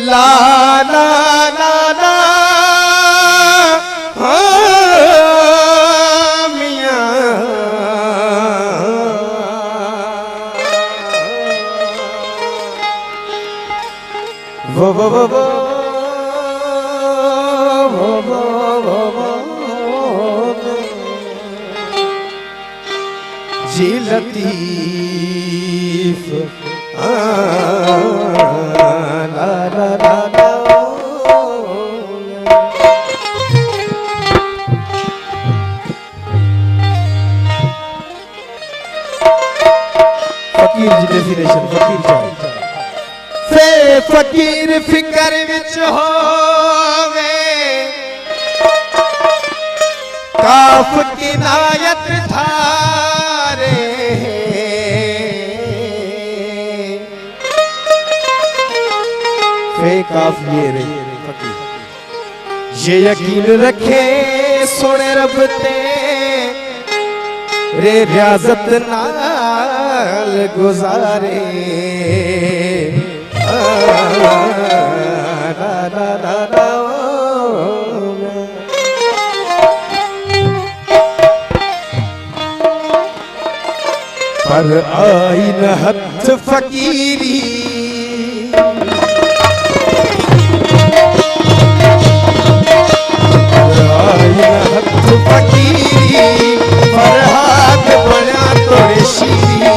ला ला ला ला मियां वो जी लतीफ ला ला ला ला फकीर जी डेफिनेशन फकीर चाहिए फे फकीर फिकर विच होवे काफ किनायत धारे फे काफ ये रे फकीर ये यकीन रखे सोने रब ते रे रियाजत नाल गुजारे पर आई न हथ फकीरी फरहाद बना तोड़े शीरी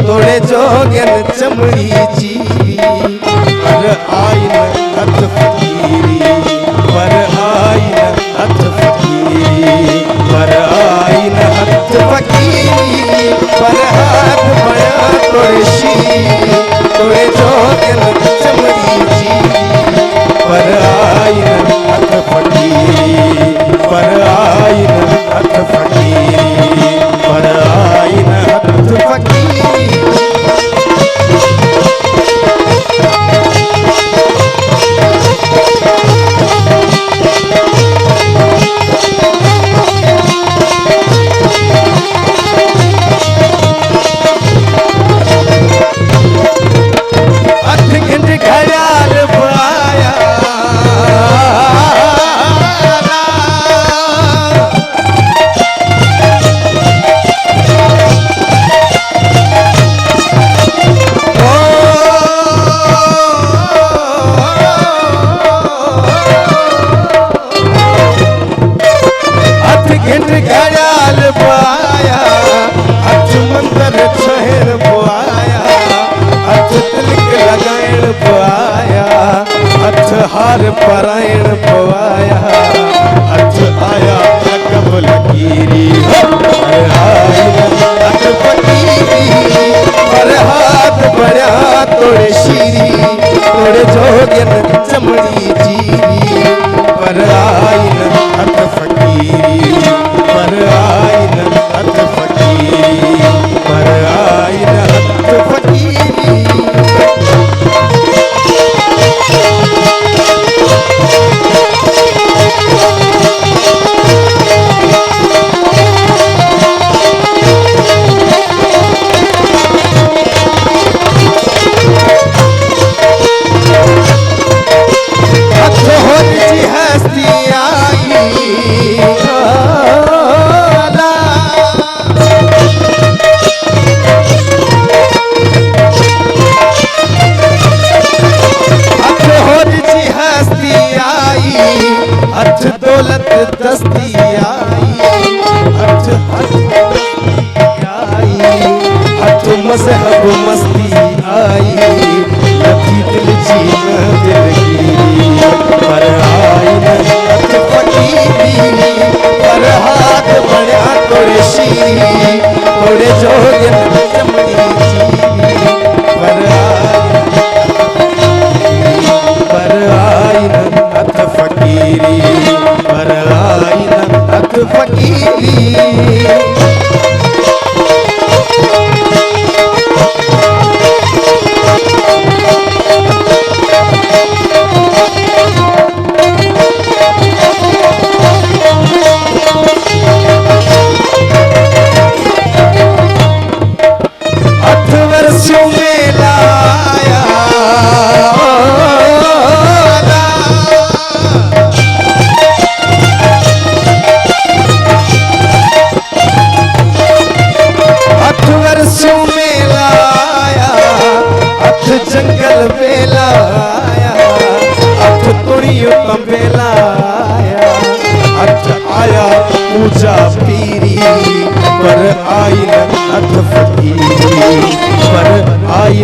तोड़े जोगन चमड़ी चीरी पर आई न हथ फकीरी पर आई न हथ फकीरी पर आई न हथ फकीरी फरहाद बना तोड़े शीरी तोड़े जोगन चमड़ी चीरी पर आई न हथ फकीरी पर आई न हथ फकीरी पर आई न हथ फकीरी अथ गिंड घड़ियाल पाया घड़ियाल पाया हथ मंदर शहर पाया हथ तिलक लगाइण पाया हथ हार पराइण पाया हथ आया रकब लकीरी आई हथ फकीरी पर हाथ बढ़िया तोड़े शीरी तोड़े जोगन चमड़ी चीरी पर आई हथ फकीरी पर आई न हथ फकीरी पर आई न हथ फकीरी हथ होत जी हस्ती आई हथ दौलत दस्ती आई हथ आई हथ मजहब मस्ती आई लती दिल जीना दिल की पर आई न हथ फकीरी पर हाथ बढ़िया तोड़े शीरी तोड़े जोगन चमड़ी चीरी पर आई न हथ फकीरी पर आई न हथ फकीरी जंगल बेलाया अठ तुड़ियो तंबेलाया अठ आया ऊंचा पीरी पर आई न अठ फकीरी पर आई